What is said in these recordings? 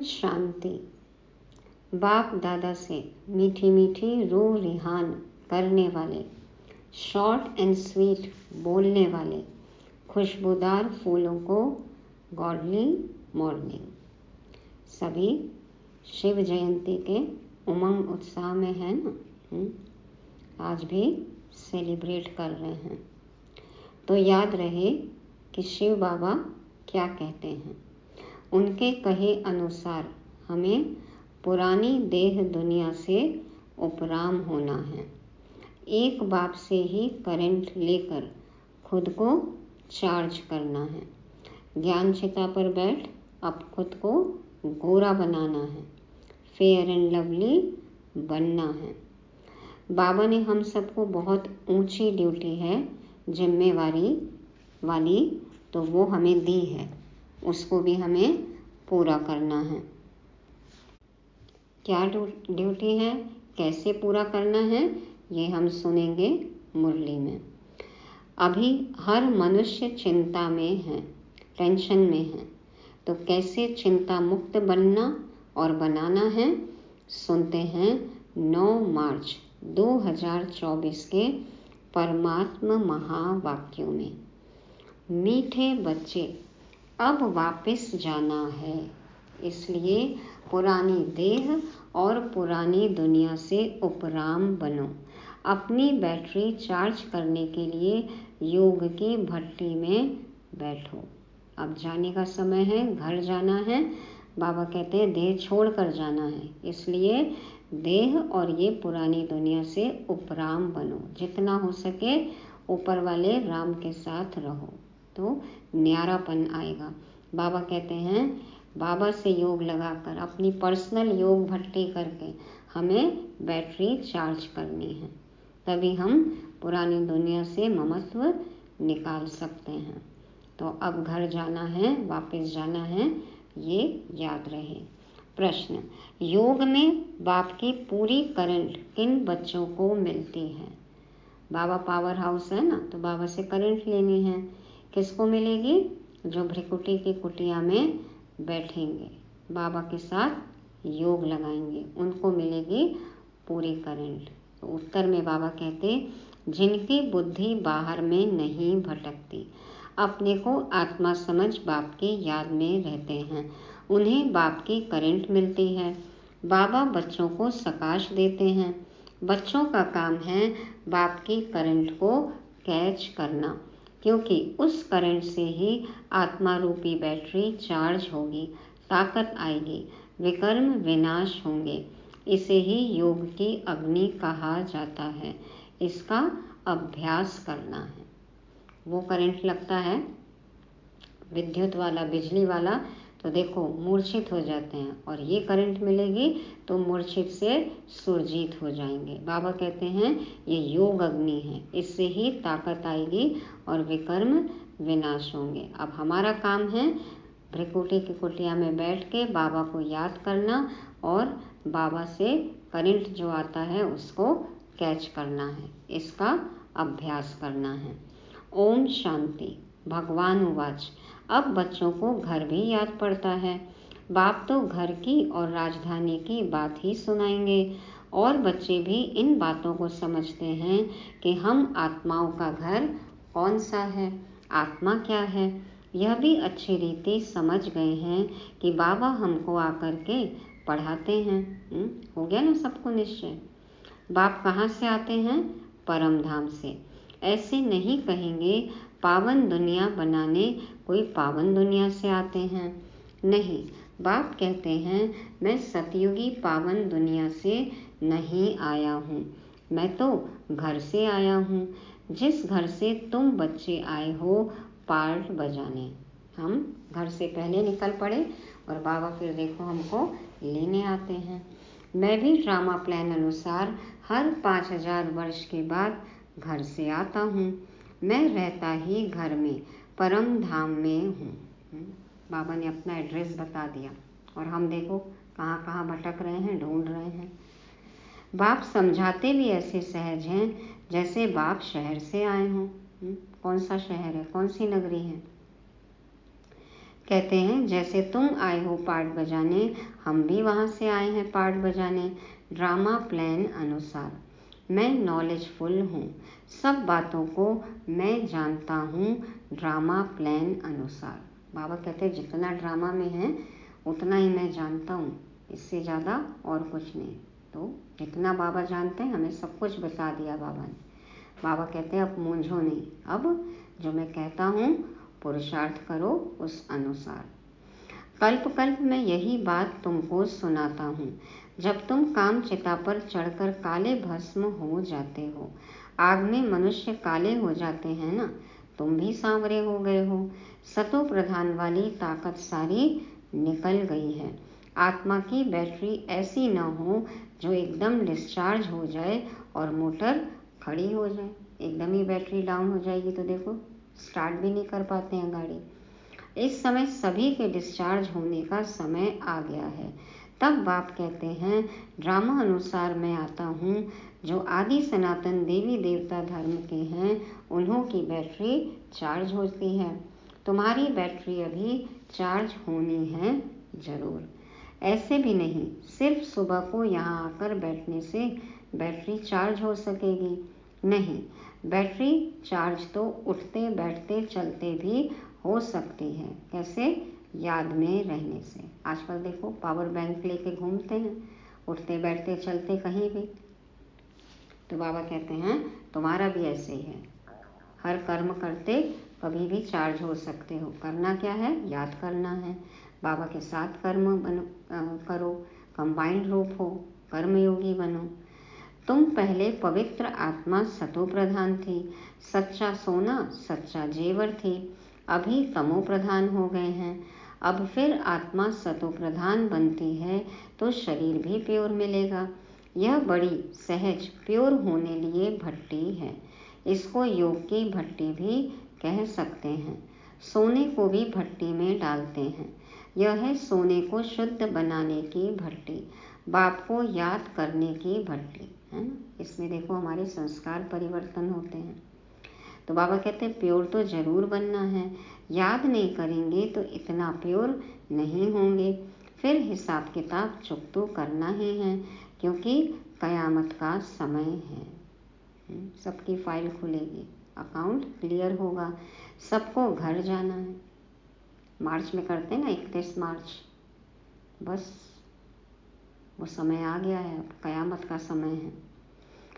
शांति। बाप दादा से मीठी मीठी रूह रिहान करने वाले, शॉर्ट एंड स्वीट बोलने वाले, खुशबूदार फूलों को गॉडली मॉर्निंग। सभी शिव जयंती के उमंग उत्साह में है ना। आज भी सेलिब्रेट कर रहे हैं, तो याद रहे कि शिव बाबा क्या कहते हैं। उनके कहे अनुसार हमें पुरानी देह दुनिया से उपराम होना है। एक बाप से ही करंट लेकर खुद को चार्ज करना है। ज्ञान चिता पर बैठ अब खुद को गोरा बनाना है, फेयर एंड लवली बनना है। बाबा ने हम सबको बहुत ऊंची ड्यूटी है, जिम्मेवारी वाली, तो वो हमें दी है, उसको भी हमें पूरा करना है। क्या ड्यूटी है, कैसे पूरा करना है, ये हम सुनेंगे मुरली में। अभी हर मनुष्य चिंता में है, टेंशन में है, तो कैसे चिंता मुक्त बनना और बनाना है, सुनते हैं 9 मार्च 2024 के परमात्मा महावाक्यों में। मीठे बच्चे, अब वापस जाना है, इसलिए पुरानी देह और पुरानी दुनिया से उपराम बनो। अपनी बैटरी चार्ज करने के लिए योग की भट्टी में बैठो। अब जाने का समय है, घर जाना है। बाबा कहते हैं देह छोड़ कर जाना है, इसलिए देह और ये पुरानी दुनिया से उपराम बनो। जितना हो सके ऊपर वाले राम के साथ रहो तो न्यारापन आएगा। बाबा कहते हैं बाबा से योग लगाकर अपनी पर्सनल योग भट्टी करके हमें बैटरी चार्ज करनी है, तभी हम पुरानी दुनिया से ममत्व निकाल सकते हैं। तो अब घर जाना है, वापस जाना है, ये याद रहे। प्रश्न, योग में बाप की पूरी करंट किन बच्चों को मिलती है? बाबा पावर हाउस है ना, तो बाबा से करंट लेनी है। किसको मिलेगी? जो भ्रिकुटी की कुटिया में बैठेंगे, बाबा के साथ योग लगाएंगे, उनको मिलेगी पूरी करंट। तो उत्तर में बाबा कहते जिनकी बुद्धि बाहर में नहीं भटकती, अपने को आत्मा समझ बाप की याद में रहते हैं, उन्हें बाप की करंट मिलती है। बाबा बच्चों को सकाश देते हैं। बच्चों का काम है बाप की करंट को कैच करना, क्योंकि उस करंट से ही आत्मा रूपी बैटरी चार्ज होगी, ताकत आएगी, विकर्म विनाश होंगे। इसे ही योग की अग्नि कहा जाता है। इसका अभ्यास करना है। वो करंट लगता है विद्युत वाला, बिजली वाला, तो देखो मूर्छित हो जाते हैं, और ये करंट मिलेगी तो मूर्छित से सुरजीत हो जाएंगे। बाबा कहते हैं ये योग अग्नि है, इससे ही ताकत आएगी और विकर्म विनाश होंगे। अब हमारा काम है भ्रिकुटी की कुटिया में बैठ के बाबा को याद करना और बाबा से करंट जो आता है उसको कैच करना है, इसका अभ्यास करना है। ओम शांति। भगवान उवाच, अब बच्चों को घर भी याद पड़ता है। बाप तो घर की और राजधानी की बात ही सुनाएंगे, और बच्चे भी इन बातों को समझते हैं कि हम आत्माओं का घर कौन सा है, आत्मा क्या है, यह भी अच्छी रीति समझ गए हैं कि बाबा हमको आकर के पढ़ाते हैं। हो गया ना सबको निश्चय। बाप कहाँ से आते हैं? परम धाम से। ऐसे नहीं कहेंगे पावन दुनिया बनाने कोई पावन दुनिया से आते हैं, नहीं। बाप कहते हैं मैं सतयुगी पावन दुनिया से नहीं आया हूँ, मैं तो घर से आया हूँ, जिस घर से तुम बच्चे आए हो पार्ट बजाने। हम घर से पहले निकल पड़े और बाबा फिर देखो हमको लेने आते हैं। मैं भी ड्रामा प्लान अनुसार हर 5000 वर्ष के बाद घर से आता हूँ। मैं रहता ही घर में परम धाम में हूँ। बाबा ने अपना एड्रेस बता दिया, और हम देखो कहाँ कहाँ भटक रहे हैं, ढूंढ रहे हैं। बाप समझाते भी ऐसे सहज हैं जैसे बाप शहर से आए हों। कौन सा शहर है, कौन सी नगरी है? कहते हैं जैसे तुम आए हो पार्ट बजाने, हम भी वहाँ से आए हैं पार्ट बजाने। ड्रामा प्लान अनुसार मैं नॉलेजफुल हूँ, सब बातों को मैं जानता हूँ ड्रामा प्लान अनुसार। बाबा कहते हैं जितना ड्रामा में है उतना ही मैं जानता हूँ, इससे ज़्यादा और कुछ नहीं। तो जितना बाबा जानते हैं हमें सब कुछ बता दिया बाबा ने। बाबा कहते हैं अब मूंझो नहीं, अब जो मैं कहता हूँ पुरुषार्थ करो उस अनुसार। कल्प कल्प में यही बात तुमको सुनाता हूँ, जब तुम काम चिता पर चढ़कर काले भस्म हो जाते हो। आग में मनुष्य काले हो जाते हैं ना, तुम भी सांवरे हो गए हो। सतो प्रधान वाली ताकत सारी निकल गई है। आत्मा की बैटरी ऐसी न हो जो एकदम डिस्चार्ज हो जाए और मोटर खड़ी हो जाए। एकदम ही बैटरी डाउन हो जाएगी तो देखो स्टार्ट भी नहीं कर पाते हैं गाड़ी। इस समय सभी के डिस्चार्ज होने का समय आ गया है। तब बाप कहते हैं ड्रामा अनुसार मैं आता हूँ, जो आदि सनातन देवी देवता धर्म के हैं उन्हों की बैटरी चार्ज होती है। तुम्हारी बैटरी अभी चार्ज होनी है जरूर। ऐसे भी नहीं सिर्फ सुबह को यहाँ आकर बैठने से बैटरी चार्ज हो सकेगी, नहीं, बैटरी चार्ज तो उठते बैठते चलते भी हो सकती है। कैसे? याद में रहने से। आजकल देखो पावर बैंक लेके घूमते हैं, उठते बैठते चलते कहीं भी। तो बाबा कहते हैं तुम्हारा भी ऐसे ही है, हर कर्म करते कभी भी चार्ज हो सकते हो। करना क्या है? याद करना है। बाबा के साथ कर्म करो, कंबाइंड रूप हो, कर्मयोगी बनो। तुम पहले पवित्र आत्मा सतो प्रधान थी, सच्चा सोना सच्चा जेवर थी, अभी तमो प्रधान हो गए हैं। अब फिर आत्मा सतो प्रधान बनती है तो शरीर भी प्योर मिलेगा। यह बड़ी सहज प्योर होने लिए भट्टी है, इसको योग की भट्टी भी कह सकते हैं। सोने को भी भट्टी में डालते हैं, यह है सोने को शुद्ध बनाने की भट्टी, बाप को याद करने की भट्टी है ना। इसमें देखो हमारे संस्कार परिवर्तन होते हैं। तो बाबा कहते हैं प्योर तो जरूर बनना है, याद नहीं करेंगे तो इतना प्योर नहीं होंगे। फिर हिसाब किताब चुकतो करना ही है, क्योंकि कयामत का समय है। सबकी फाइल खुलेगी, अकाउंट क्लियर होगा, सबको घर जाना है। मार्च में करते हैं ना 31 मार्च, बस वो समय आ गया है, अब कयामत का समय है।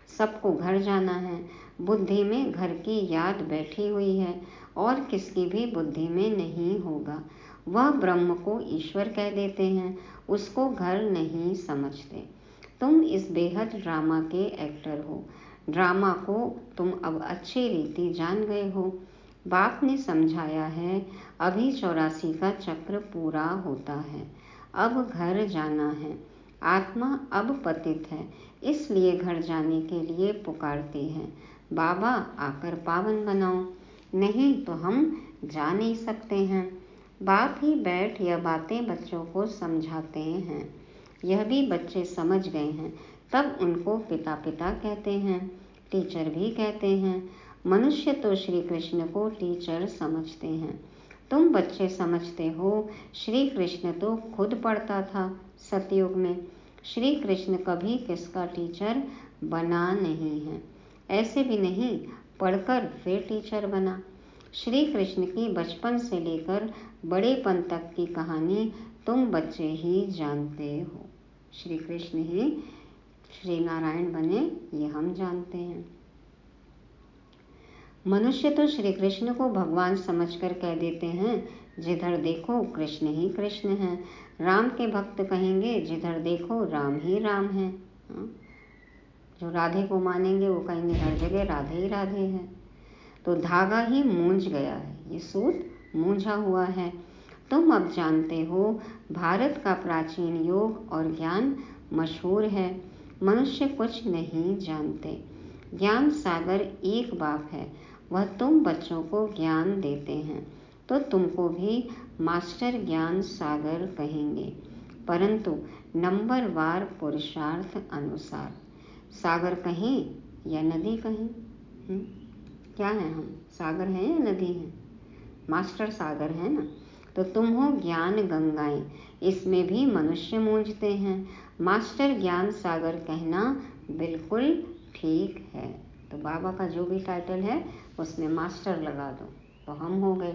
सबको घर जाना है। बुद्धि में घर की याद बैठी हुई है और किसकी भी बुद्धि में नहीं होगा। वह ब्रह्म को ईश्वर कह देते हैं, उसको घर नहीं समझते। तुम इस बेहद ड्रामा के एक्टर हो, ड्रामा को तुम अब अच्छी रीति जान गए हो। बाप ने समझाया है अभी 84 का चक्र पूरा होता है, अब घर जाना है। आत्मा अब पतित है, इसलिए घर जाने के लिए पुकारती है, बाबा आकर पावन बनाओ, नहीं तो हम जा नहीं सकते हैं। बाप ही बैठ यह बातें बच्चों को समझाते हैं, यह भी बच्चे समझ गए हैं, तब उनको पिता पिता कहते हैं, टीचर भी कहते हैं। मनुष्य तो श्री कृष्ण को टीचर समझते हैं, तुम बच्चे समझते हो। श्री कृष्ण तो खुद पढ़ता था सतयुग में, श्री कृष्ण कभी किसका टीचर बना नहीं है। ऐसे भी नहीं पढ़कर फिर टीचर बना। श्री कृष्ण की बचपन से लेकर बड़ेपन तक की कहानी तुम बच्चे ही जानते हो। श्री कृष्ण ही श्री नारायण बने ये हम जानते हैं। मनुष्य तो श्री कृष्ण को भगवान समझकर कह देते हैं, जिधर देखो कृष्ण ही कृष्ण हैं। राम के भक्त कहेंगे जिधर देखो राम ही राम है। जो राधे को मानेंगे वो कहेंगे हर जगह राधे ही राधे है। तो धागा ही मूंझ गया है, ये सूत मूंझा हुआ है। तुम अब जानते हो भारत का प्राचीन योग और ज्ञान मशहूर है, मनुष्य कुछ नहीं जानते। ज्ञान सागर एक बाप है, वह तुम बच्चों को ज्ञान देते हैं, तो तुमको भी मास्टर ज्ञान सागर कहेंगे, परंतु नंबरवार पुरुषार्थ अनुसार। सागर कहें या नदी कहें, क्या है हम, सागर हैं या नदी हैं? मास्टर सागर है ना। तो तुम हो ज्ञान गंगाएं, इसमें भी मनुष्य मूंझते हैं। मास्टर ज्ञान सागर कहना बिल्कुल ठीक है। तो बाबा का जो भी टाइटल है उसमें मास्टर लगा दो तो हम हो गए।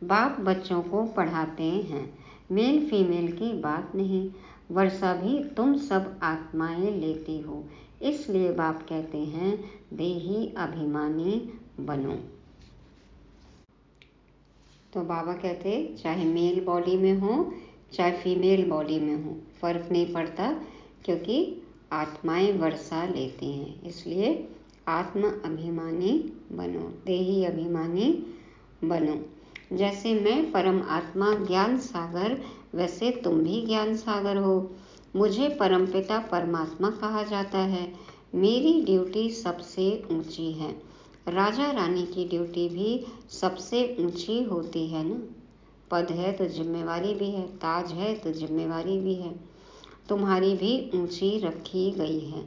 बाप बच्चों को पढ़ाते हैं, मेल फीमेल की बात नहीं। वर्षा भी तुम सब आत्माएं लेती हो, इसलिए बाप कहते हैं देही अभिमानी बनो। तो बाबा कहते चाहे मेल बॉडी में हो चाहे फीमेल बॉडी में हो, फर्क नहीं पड़ता, क्योंकि आत्माएं वर्षा लेती हैं, इसलिए आत्म अभिमानी बनो, देही अभिमानी बनो। जैसे मैं परम आत्मा ज्ञान सागर, वैसे तुम भी ज्ञान सागर हो। मुझे परमपिता परमात्मा कहा जाता है। मेरी ड्यूटी सबसे ऊंची है। राजा रानी की ड्यूटी भी सबसे ऊंची होती है ना। पद है तो जिम्मेवारी भी है, ताज है तो जिम्मेवारी भी है। तुम्हारी भी ऊंची रखी गई है।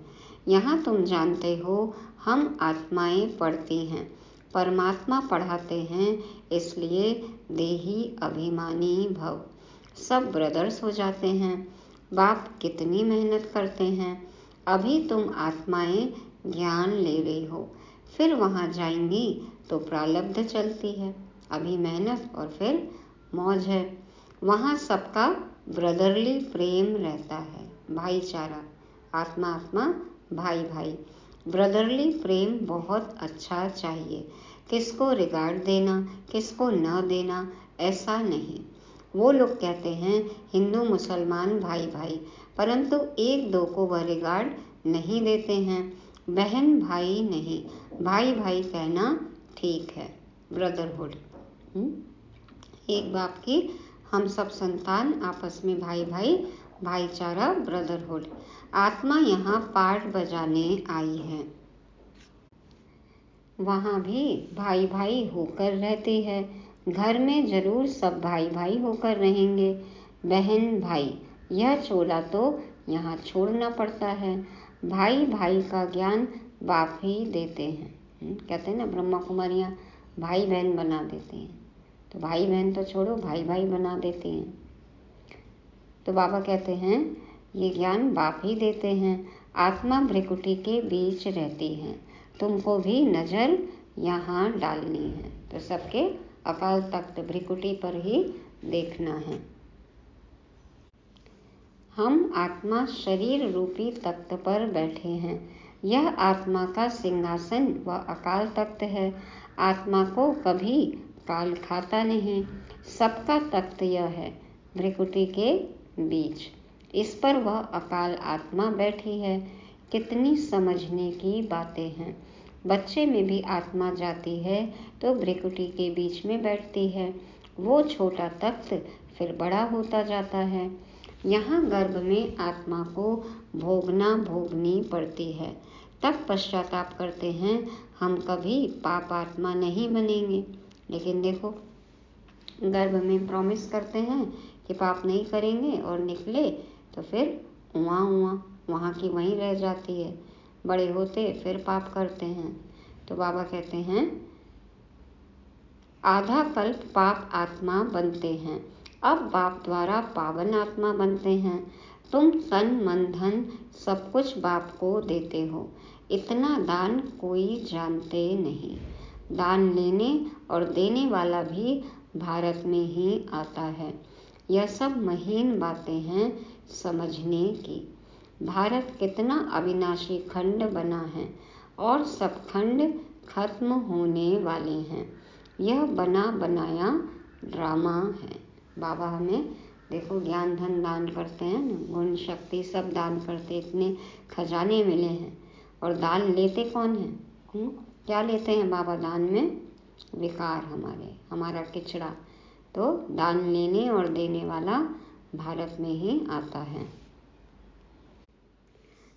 यहाँ तुम जानते हो हम आत्माएं पढ़ती हैं, परमात्मा पढ़ाते हैं, इसलिए देही अभिमानी भव। सब ब्रदर्स हो जाते हैं। बाप कितनी मेहनत करते हैं। अभी तुम आत्माएं ज्ञान ले रही हो, फिर वहाँ जाएंगी तो प्रारब्ध चलती है। अभी मेहनत और फिर मौज है। वहाँ सबका ब्रदरली प्रेम रहता है, भाईचारा, आत्मा आत्मा भाई भाई। ब्रदरली प्रेम बहुत अच्छा चाहिए। किसको रिगार्ड देना किसको न देना ऐसा नहीं। वो लोग कहते हैं हिंदू मुसलमान भाई भाई, परंतु एक दो को वह रिगार्ड नहीं देते हैं। बहन भाई नहीं, भाई भाई कहना ठीक है, ब्रदरहुड। एक बाप की हम सब संतान आपस में भाई भाई, भाईचारा, ब्रदरहुड। आत्मा यहाँ पार्ट बजाने आई है, वहाँ भी भाई भाई होकर रहती है। घर में जरूर सब भाई भाई होकर रहेंगे। बहन भाई यह चोला तो यहाँ छोड़ना पड़ता है। भाई भाई का ज्ञान बाप ही देते हैं। कहते हैं ना ब्रह्मा कुमारियाँ भाई बहन बना देते हैं, तो भाई बहन तो छोड़ो, भाई भाई बना देते हैं। तो बाबा कहते हैं ये ज्ञान बाप ही देते हैं। आत्मा भ्रिकुटी के बीच रहती है, तुमको भी नजर यहाँ डालनी है। तो सबके अकाल तख्त भ्रिकुटी पर ही देखना है। हम आत्मा शरीर रूपी तख्त पर बैठे हैं। यह आत्मा का सिंहासन व अकाल तख्त है। आत्मा को कभी काल खाता नहीं। सबका तख्त यह है भ्रिकुटी के बीच, इस पर वह अकाल आत्मा बैठी है। कितनी समझने की बातें हैं। बच्चे में भी आत्मा जाती है तो भ्रिकुटी के बीच में बैठती है। वो छोटा तख्त फिर बड़ा होता जाता है। यहाँ गर्भ में आत्मा को भोगनी पड़ती है। तब पश्चाताप करते हैं हम कभी पाप आत्मा नहीं बनेंगे। लेकिन देखो गर्भ में प्रॉमिस करते हैं कि पाप नहीं करेंगे और निकले तो फिर वहाँ की वहीं रह जाती है। बड़े होते फिर पाप करते हैं। तो बाबा कहते हैं आधा कल्प पाप आत्मा बनते हैं, अब बाप द्वारा पावन आत्मा बनते हैं। तुम तन मन धन सब कुछ बाप को देते हो। इतना दान कोई जानते नहीं। दान लेने और देने वाला भी भारत में ही आता है। यह सब महीन बातें हैं समझने की। भारत कितना अविनाशी खंड बना है और सब खंड खत्म होने वाले हैं। यह बना बनाया ड्रामा है। बाबा हमें देखो ज्ञान धन दान करते हैं ना, गुण शक्ति सब दान करते, इतने खजाने मिले हैं। और दान लेते कौन है? क्या लेते हैं बाबा दान में? विकार हमारा किचड़ा। तो दान लेने और देने वाला भारत में ही आता है।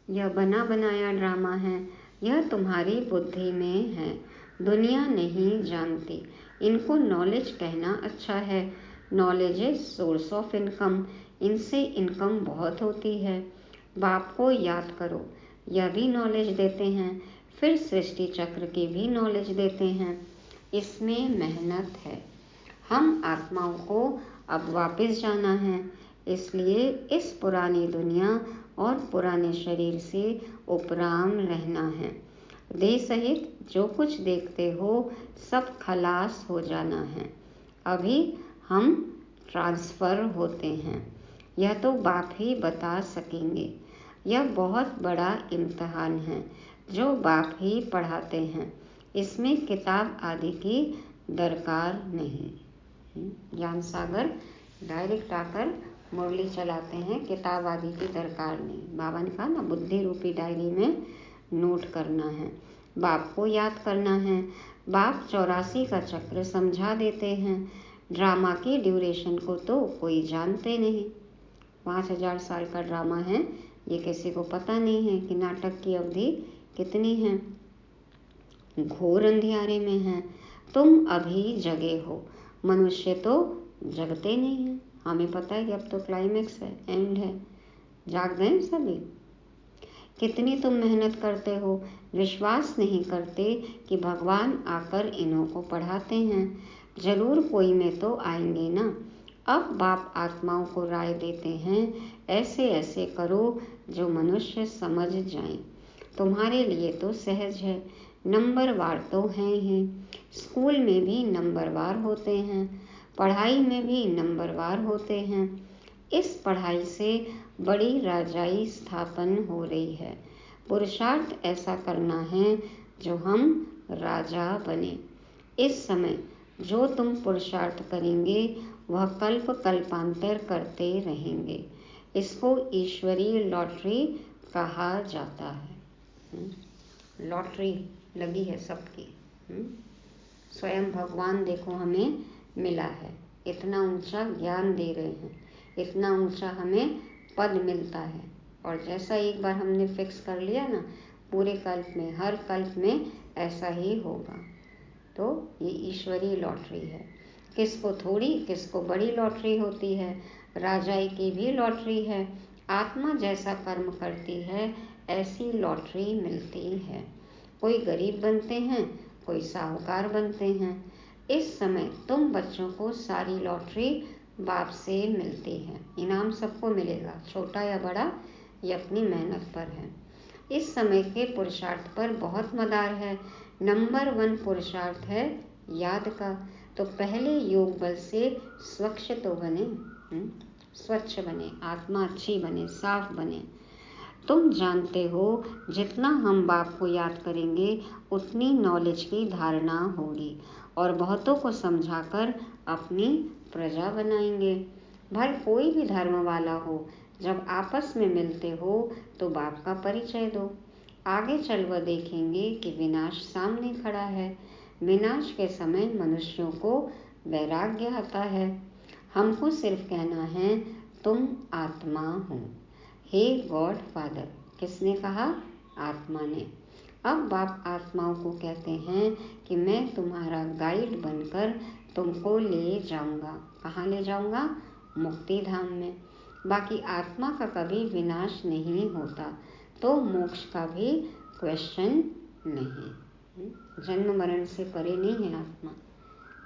यह बना बनाया ड्रामा है। यह तुम्हारी बुद्धि में है, दुनिया नहीं जानती। इनको नॉलेज कहना अच्छा है। Knowledge is source of income. इनसे इनकम बहुत होती है। बाप को याद करो, यह भी नॉलेज देते हैं। फिर सृष्टि चक्र की भी नॉलेज देते हैं। इसमें मेहनत है। हम आत्माओं को अब वापस जाना है, इसलिए इस पुरानी दुनिया और पुराने शरीर से उपराम रहना है। देह सहित जो कुछ देखते हो सब खलास हो जाना है। अभी हम ट्रांसफ़र होते हैं, यह तो बाप ही बता सकेंगे। यह बहुत बड़ा इम्तिहान है जो बाप ही पढ़ाते हैं, इसमें किताब आदि की दरकार नहीं। ज्ञान सागर डायरेक्ट आकर मुरली चलाते हैं, किताब आदि की दरकार नहीं। बाबा ने कहा ना, बुद्धि रूपी डायरी में नोट करना है, बाप को याद करना है। बाप 84 का चक्र समझा देते हैं। ड्रामा की ड्यूरेशन को तो कोई जानते नहीं। 5000 साल का ड्रामा है, ये किसी को पता नहीं है कि नाटक की अवधि कितनी है। घोर अंधियारे में है। तुम अभी जगे हो, मनुष्य तो जगते नहीं हैं। हमें पता है कि अब तो क्लाइमेक्स है, एंड है, जाग गए सभी। कितनी तुम मेहनत करते हो, विश्वास नहीं करते कि भगवान आकर इन्हों को पढ़ाते हैं। जरूर कोई में तो आएंगे ना। अब बाप आत्माओं को राय देते हैं, ऐसे ऐसे करो जो मनुष्य समझ जाएं। तुम्हारे लिए तो सहज है, नंबरवार तो हैं ही। स्कूल में भी नंबरवार होते हैं, पढ़ाई में भी नंबरवार होते हैं। इस पढ़ाई से बड़ी राजाई स्थापन हो रही है। पुरुषार्थ ऐसा करना है जो हम राजा बने। इस समय जो तुम पुरुषार्थ करेंगे वह कल्प कल्पांतर करते रहेंगे। इसको ईश्वरीय लॉटरी कहा जाता है। लॉटरी लगी है सबकी। स्वयं भगवान देखो हमें मिला है, इतना ऊंचा ज्ञान दे रहे हैं, इतना ऊंचा हमें पद मिलता है। और जैसा एक बार हमने फिक्स कर लिया ना, पूरे कल्प में, हर कल्प में ऐसा ही होगा। तो ये ईश्वरीय लॉटरी है। किसको थोड़ी, किसको बड़ी लॉटरी होती है। राजाई की भी लॉटरी है। आत्मा जैसा कर्म करती है ऐसी लॉटरी मिलती है। कोई गरीब बनते हैं, कोई साहूकार बनते हैं। इस समय तुम बच्चों को सारी लॉटरी बाप से मिलती है। इनाम सबको मिलेगा, छोटा या बड़ा, ये अपनी मेहनत पर है। इस समय के पुरुषार्थ पर बहुत मदार है। नंबर 1 पुरुषार्थ है याद का। तो पहले योग बल से स्वच्छ तो बने, स्वच्छ बने, आत्मा अच्छी बने, साफ बने। तुम जानते हो जितना हम बाप को याद करेंगे उतनी नॉलेज की धारणा होगी और बहुतों को समझाकर अपनी प्रजा बनाएंगे। भले कोई भी धर्म वाला हो, जब आपस में मिलते हो तो बाप का परिचय दो। आगे चल वह देखेंगे कि विनाश सामने खड़ा है। विनाश के समय मनुष्यों को वैराग्य आता है। हमको सिर्फ कहना है तुम आत्मा हो। हे गॉड फादर, किसने कहा? आत्मा ने। अब बाप आत्माओं को कहते हैं कि मैं तुम्हारा गाइड बनकर तुमको ले जाऊंगा। कहाँ ले जाऊंगा? मुक्ति धाम में। बाकी आत्मा का कभी विनाश नहीं होता, तो मोक्ष का भी क्वेश्चन नहीं। जन्म मरण से परे नहीं है आत्मा।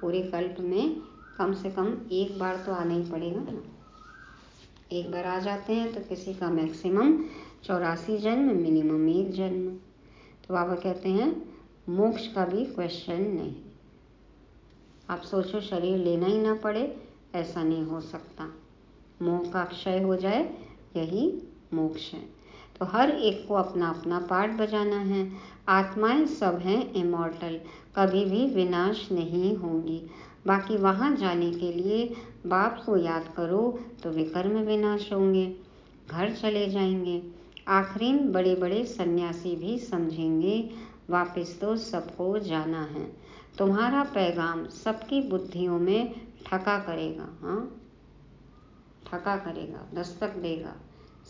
पूरे कल्प में कम से कम एक बार तो आना ही पड़ेगा ना। एक बार आ जाते हैं तो किसी का मैक्सिमम 84 जन्म, मिनिमम 1 जन्म। तो बाबा कहते हैं मोक्ष का भी क्वेश्चन नहीं। आप सोचो शरीर लेना ही ना पड़े, ऐसा नहीं हो सकता। मोह का क्षय हो जाए, यही मोक्ष है। तो हर एक को अपना अपना पार्ट बजाना है। आत्माएं सब हैं इमॉर्टल, कभी भी विनाश नहीं होंगी। बाकी वहाँ जाने के लिए बाप को याद करो तो विकर्म विनाश होंगे, घर चले जाएंगे। आखिरी में बड़े बड़े सन्यासी भी समझेंगे वापस तो सबको जाना है। तुम्हारा पैगाम सबकी बुद्धियों में ठका करेगा। हाँ, ठका करेगा, दस्तक देगा,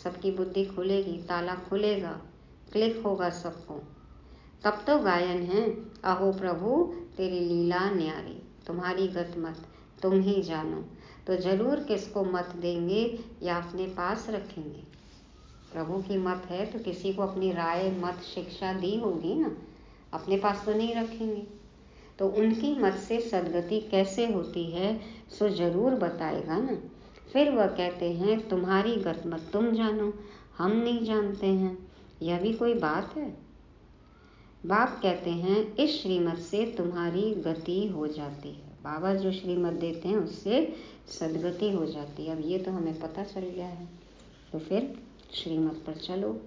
सबकी बुद्धि खुलेगी, ताला खुलेगा, क्लिक होगा सबको। तब तो गायन है, अहो प्रभु तेरी लीला न्यारी, तुम्हारी गत मत तुम ही जानो। तो जरूर किसको मत देंगे या अपने पास रखेंगे? प्रभु की मत है तो किसी को अपनी राय, मत, शिक्षा दी होगी ना, अपने पास तो नहीं रखेंगे। तो उनकी मत से सदगति कैसे होती है सो जरूर बताएगा ना। फिर वह कहते हैं तुम्हारी गत मत तुम जानो, हम नहीं जानते हैं। यह भी कोई बात है? बाप कहते हैं इस श्रीमत से तुम्हारी गति हो जाती है। बाबा जो श्रीमत देते हैं उससे सदगति हो जाती है। अब ये तो हमें पता चल गया है, तो फिर श्रीमत पर चलो।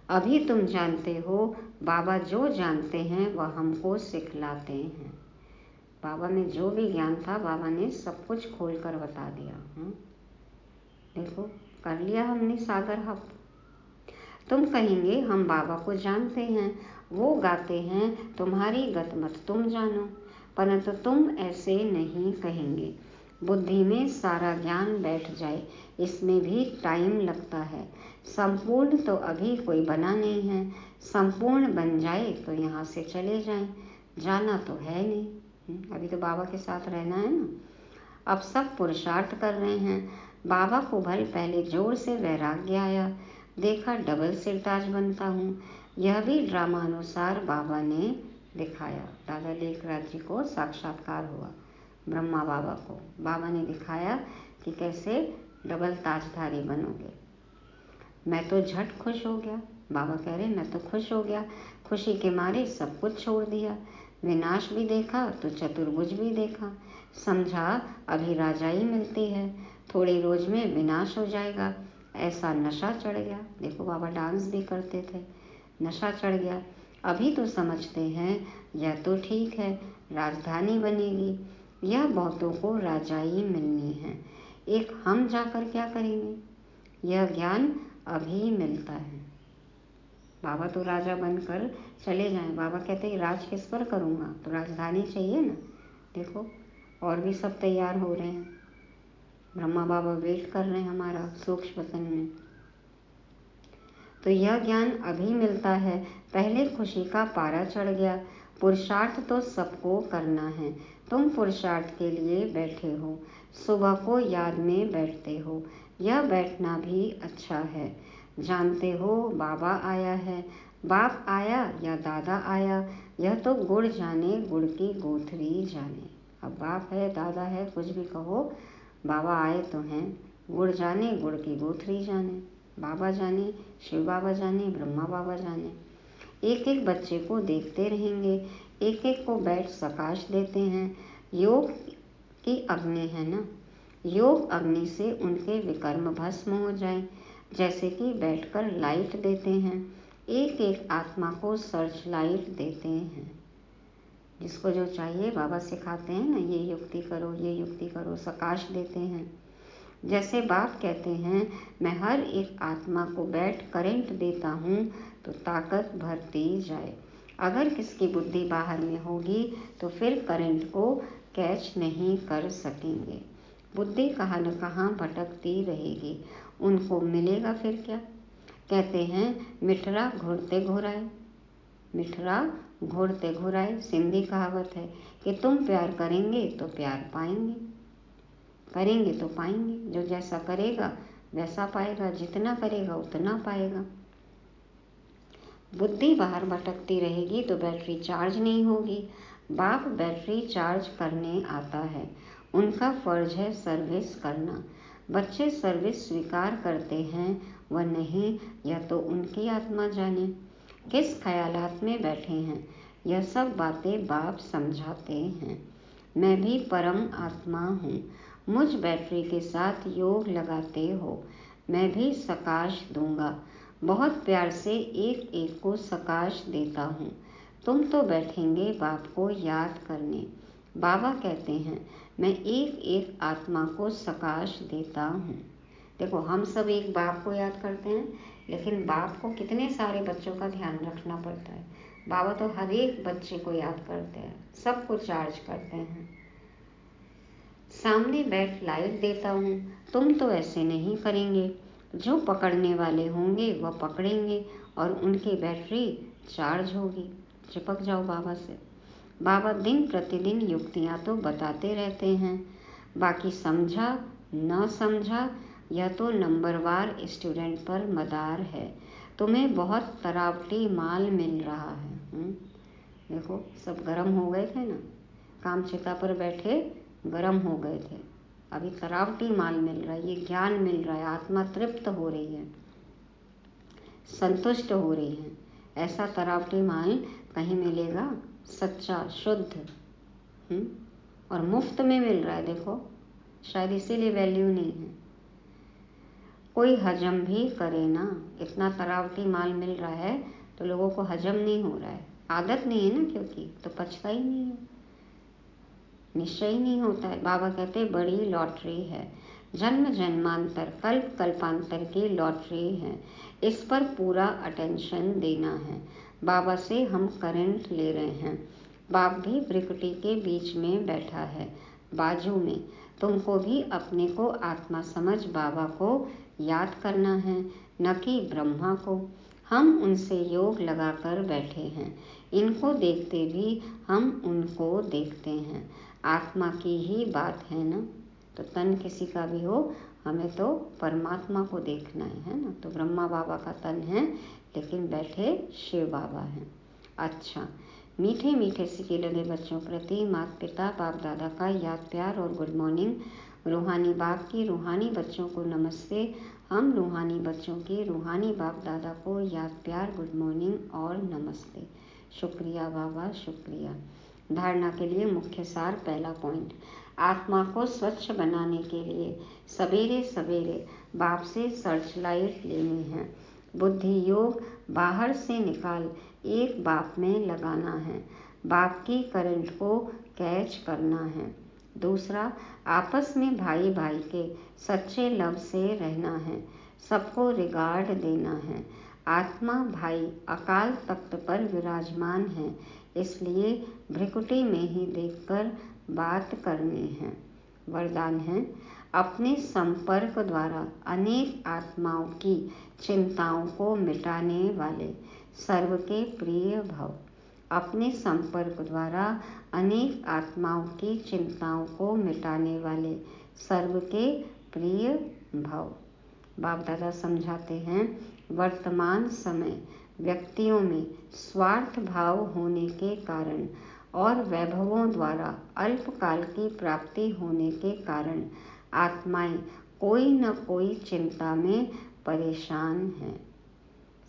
अभी तुम जानते हो बाबा जो जानते हैं वह हमको सिखलाते हैं। बाबा में जो भी ज्ञान था बाबा ने सब कुछ खोल कर बता दिया। देखो कर लिया हमने सागर हप। तुम कहेंगे हम बाबा को जानते हैं, वो गाते हैं तुम्हारी गत मत तुम जानो, परंतु तुम ऐसे नहीं कहेंगे। बुद्धि में सारा ज्ञान बैठ जाए, इसमें भी टाइम लगता है। संपूर्ण तो अभी कोई बना नहीं है, संपूर्ण बन जाए तो यहाँ से चले जाएं। जाना तो है नहीं, अभी तो बाबा के साथ रहना है ना। अब सब पुरुषार्थ कर रहे हैं। बाबा को भल पहले जोर से वैराग्य आया, देखा डबल सिरताज बनता हूँ। यह भी ड्रामानुसार बाबा ने दिखाया। दादा लेखराज जी को साक्षात्कार हुआ, ब्रह्मा बाबा को बाबा ने दिखाया कि कैसे डबल ताजधारी बनोगे। मैं तो झट खुश हो गया। बाबा कह रहे मैं तो खुश हो गया, खुशी के मारे सब कुछ छोड़ दिया। विनाश भी देखा तो चतुर्भुज भी देखा, समझा अभी राजाई मिलती है, थोड़े रोज में विनाश हो जाएगा। ऐसा नशा चढ़ गया। देखो बाबा डांस भी करते थे, नशा चढ़ गया। अभी तो समझते हैं यह तो ठीक है, राजधानी बनेगी, यह बहुतों को राजाई मिलनी है। एक हम जाकर क्या करेंगे, यह ज्ञान अभी मिलता है। बाबा तो राजा बनकर चले जाएं। बाबा कहते हैं राज किस पर करूँगा, तो राजधानी चाहिए ना। देखो और भी सब तैयार हो रहे हैं, ब्रह्मा बाबा वेट कर रहे हैं हमारा सूक्ष्म वतन में। तो यह ज्ञान अभी मिलता है, पहले खुशी का पारा चढ़ गया। पुरुषार्थ तो सबको करना है, तुम पुरुषार्थ के लिए बैठे हो, सुबह को याद में बैठते हो, यह बैठना भी अच्छा है। जानते हो बाबा आया है, बाप आया या दादा आया, यह तो गुड़ जाने गुड़ की गोथरी जाने। अब बाप है दादा है कुछ भी कहो, बाबा आए तो हैं। गुड़ जाने गुड़ की गोथरी जाने, बाबा जाने, शिव बाबा जाने, ब्रह्मा बाबा जाने। एक एक बच्चे को देखते रहेंगे, एक एक को बैठ सकाश देते हैं। योग की अग्नि है ना, योग अग्नि से उनके विकर्म भस्म हो जाए, जैसे कि बैठकर लाइट देते हैं। एक एक आत्मा को सर्च लाइट देते हैं, जिसको जो चाहिए बाबा सिखाते हैं ना, ये युक्ति करो, ये युक्ति करो, सकाश देते हैं। जैसे बाप कहते हैं मैं हर एक आत्मा को बैठ करंट देता हूँ तो ताकत भरती जाए। अगर किसकी बुद्धि बाहर में होगी तो फिर करंट को कैच नहीं कर सकेंगे, बुद्धि कहाँ न कहाँ भटकती रहेगी, उनको मिलेगा फिर क्या। कहते हैं मिठरा घुरते घुराए, मिठरा घुरते घुराए, सिंधी कहावत है कि तुम प्यार करेंगे तो प्यार पाएंगे, करेंगे तो पाएंगे। जो जैसा करेगा वैसा पाएगा, जितना करेगा उतना पाएगा। बुद्धि बाहर भटकती रहेगी तो बैटरी चार्ज नहीं होगी। बाप बैटरी चार्ज करने आता है, उनका फर्ज है सर्विस करना। बच्चे सर्विस स्वीकार करते हैं व नहीं, यह तो उनकी आत्मा जाने। किस ख्यालात में बैठे हैं, यह सब बातें बाप समझाते हैं। मैं भी परम आत्मा हूँ, मुझ बैटरी के साथ योग लगाते हो, मैं भी सकाश दूंगा। बहुत प्यार से एक एक को सकाश देता हूँ। तुम तो बैठेंगे बाप को याद करने। बाबा कहते हैं मैं एक एक आत्मा को सकाश देता हूँ। देखो हम सब एक बाप को याद करते हैं, लेकिन बाप को कितने सारे बच्चों का ध्यान रखना पड़ता है। बाबा तो हर एक बच्चे को याद करते हैं, सबको चार्ज करते हैं। सामने बैठ लाइट देता हूँ, तुम तो ऐसे नहीं करेंगे। जो पकड़ने वाले होंगे वह पकड़ेंगे और उनकी बैटरी चार्ज होगी। चिपक जाओ बाबा से। बाबा दिन प्रतिदिन युक्तियाँ तो बताते रहते हैं, बाकी समझा न समझा यह तो नंबरवार स्टूडेंट पर मदार है। तुम्हें बहुत तरावटी माल मिल रहा है, देखो सब गर्म हो गए थे ना, कामचिता पर बैठे गर्म हो गए थे। अभी तरावटी माल मिल रहा है, ये ज्ञान मिल रहा है, आत्मा तृप्त हो रही है, संतुष्ट हो रही है। ऐसा तरावटी माल कहीं मिलेगा? सच्चा, शुद्ध, और मुफ्त में मिल रहा है। देखो शायद इसीलिए वैल्यू नहीं है। कोई हजम भी करे ना, इतना तरावटी माल मिल रहा है तो लोगों को हजम नहीं हो रहा है, आदत नहीं है ना, क्योंकि तो पचता ही नहीं है, निश्चय ही नहीं होता है। बाबा कहते बड़ी लॉटरी है, जन्म जन्मांतर कल्प कल्पांतर की लॉटरी है, इस पर पूरा अटेंशन देना है। बाबा से हम करंट ले रहे हैं। बाप भी भ्रिकुटी के बीच में बैठा है, बाजू में। तुमको भी अपने को आत्मा समझ बाबा को याद करना है, न कि ब्रह्मा को। हम उनसे योग लगाकर बैठे हैं, इनको देखते भी हम उनको देखते हैं। आत्मा की ही बात है ना, तो तन किसी का भी हो, हमें तो परमात्मा को देखना है ना। तो ब्रह्मा बाबा का तन है, लेकिन बैठे शिव बाबा हैं। अच्छा, मीठे मीठे सिके लगे बच्चों प्रति माता पिता बाप दादा का याद प्यार और गुड मॉर्निंग। रूहानी बाप की रूहानी बच्चों को नमस्ते। हम रूहानी बच्चों के रूहानी बाप दादा को याद प्यार, गुड मॉर्निंग और नमस्ते। शुक्रिया बाबा, शुक्रिया। धारणा के लिए मुख्य सार, पहला पॉइंट, आत्मा को स्वच्छ बनाने के लिए सवेरे सवेरे बाप से सर्च लाइट लेनी है। बुद्धि योग बाहर से निकाल एक बाप में लगाना है, बाप की करंट को कैच करना है। दूसरा, आपस में भाई भाई के सच्चे लव से रहना है, सबको रिगार्ड देना है। आत्मा भाई अकाल तख्त पर विराजमान है, इसलिए भ्रिकुटी में ही देखकर बात करनी है। वरदान है, अपने संपर्क द्वारा अनेक आत्माओं की चिंताओं को मिटाने वाले सर्व के प्रिय भव। अपने संपर्क द्वारा अनेक आत्माओं की चिंताओं को मिटाने वाले सर्व के प्रिय भव। बाप दादा समझाते हैं, वर्तमान समय व्यक्तियों में स्वार्थ भाव होने के कारण और वैभवों द्वारा अल्पकाल की प्राप्ति होने के कारण आत्माएं कोई न कोई चिंता में परेशान हैं।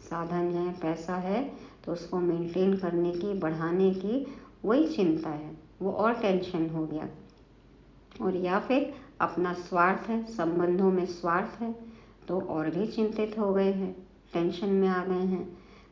साधन है, पैसा है, तो उसको मेंटेन करने की, बढ़ाने की वही चिंता है, वो और टेंशन हो गया। और या फिर अपना स्वार्थ है, संबंधों में स्वार्थ है, तो और भी चिंतित हो गए हैं, टेंशन में आ गए हैं,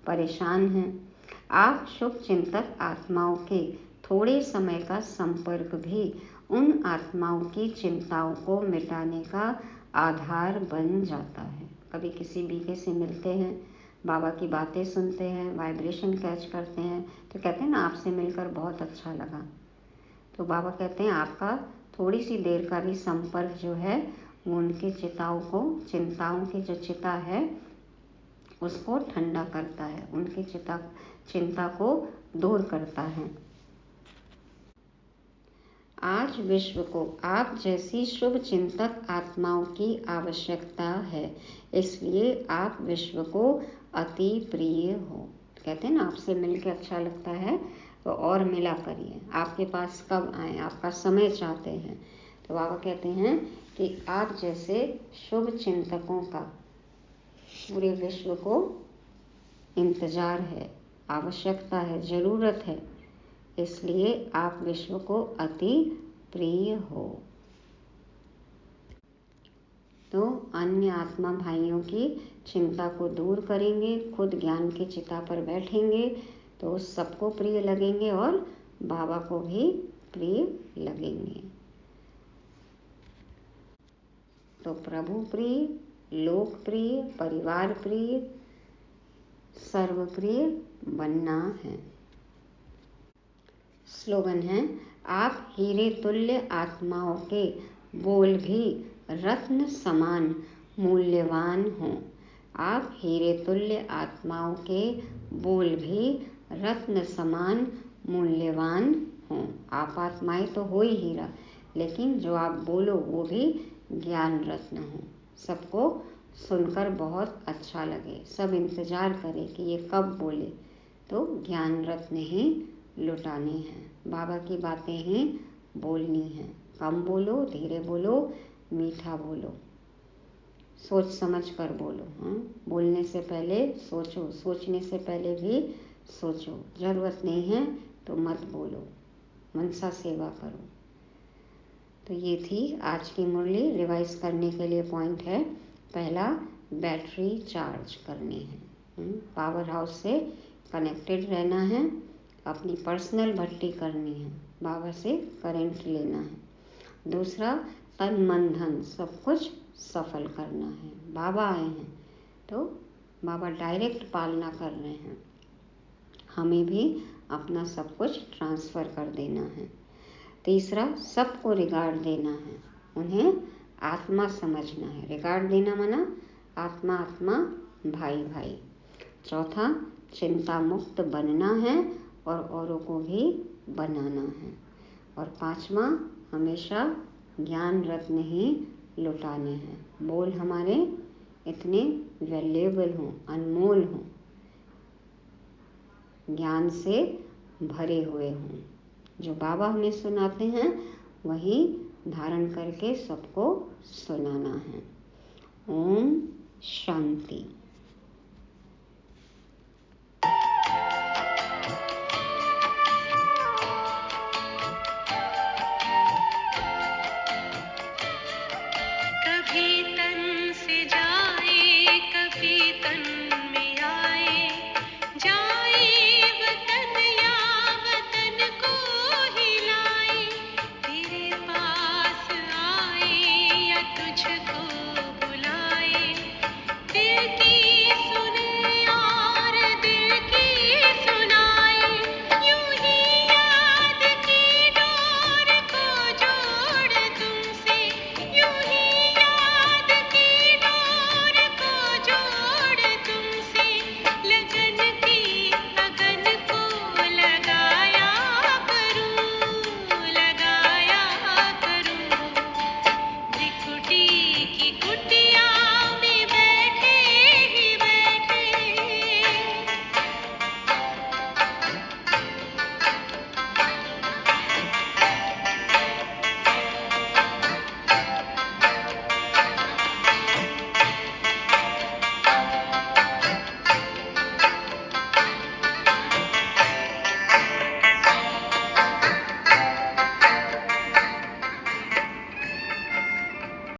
परेशान हैं। आप शुभ चिंतक आत्माओं के थोड़े समय का संपर्क भी उन आत्माओं की चिंताओं को मिटाने का आधार बन जाता है। कभी किसी बीके से मिलते हैं, बाबा की बातें सुनते हैं, वाइब्रेशन कैच करते हैं, तो कहते हैं ना, आपसे मिलकर बहुत अच्छा लगा। तो बाबा कहते हैं आपका थोड़ी सी देर का भी संपर्क जो है वो उनकी चिंताओं की जो चिता है उसको ठंडा करता है, उनकी चिंता को दूर करता है। आज विश्व को आप जैसी शुभ चिंतक आत्माओं की आवश्यकता है, इसलिए आप विश्व को अति प्रिय हो। कहते हैं ना, आपसे मिलकर अच्छा लगता है तो और मिला करिए। आपके पास कब आए, आपका समय चाहते हैं। तो बाबा कहते हैं कि आप जैसे शुभ चिंतकों का पूरे विश्व को इंतजार है, आवश्यकता है, ज़रूरत है, इसलिए आप विश्व को अति प्रिय हो। तो अन्य आत्मा भाइयों की चिंता को दूर करेंगे, खुद ज्ञान की चिता पर बैठेंगे तो सबको प्रिय लगेंगे और बाबा को भी प्रिय लगेंगे। तो प्रभु प्रिय, लोक प्रिय, परिवार प्रिय, सर्वप्रिय बनना है। स्लोगन है, आप हीरे तुल्य आत्माओं के बोल भी रत्न समान मूल्यवान हों। आप हीरे तुल्य आत्माओं के बोल भी रत्न समान मूल्यवान हों। आप आत्माएं तो हो ही हीरा, लेकिन जो आप बोलो वो भी ज्ञान रत्न हो। सबको सुनकर बहुत अच्छा लगे, सब इंतज़ार करें कि ये कब बोले, तो ज्ञान रत्न ही लुटाने हैं। बाबा की बातें ही बोलनी है। कम बोलो, धीरे बोलो, मीठा बोलो, सोच समझ कर बोलो। बोलने से पहले सोचो, सोचने से पहले भी सोचो। ज़रूरत नहीं है तो मत बोलो, मनसा सेवा करो। तो ये थी आज की मुरली। रिवाइज करने के लिए पॉइंट है, पहला, बैटरी चार्ज करनी है, पावर हाउस से कनेक्टेड रहना है, अपनी पर्सनल भट्टी करनी है, बाबा से करंट लेना है। दूसरा, तन मन धन सब कुछ सफल करना है। बाबा आए हैं तो बाबा डायरेक्ट पालना कर रहे हैं, हमें भी अपना सब कुछ ट्रांसफ़र कर देना है। तीसरा, सबको रिगार्ड देना है, उन्हें आत्मा समझना है। रिगार्ड देना माना आत्मा आत्मा, भाई भाई। चौथा, चिंता मुक्त बनना है और औरों को भी बनाना है। और पांचवा, हमेशा ज्ञान रत्न ही लुटाने हैं। बोल हमारे इतने वैल्यूएबल हों, अनमोल हों, ज्ञान से भरे हुए हों। जो बाबा हमें सुनाते हैं वही धारण करके सबको सुनाना है। ओम शांति।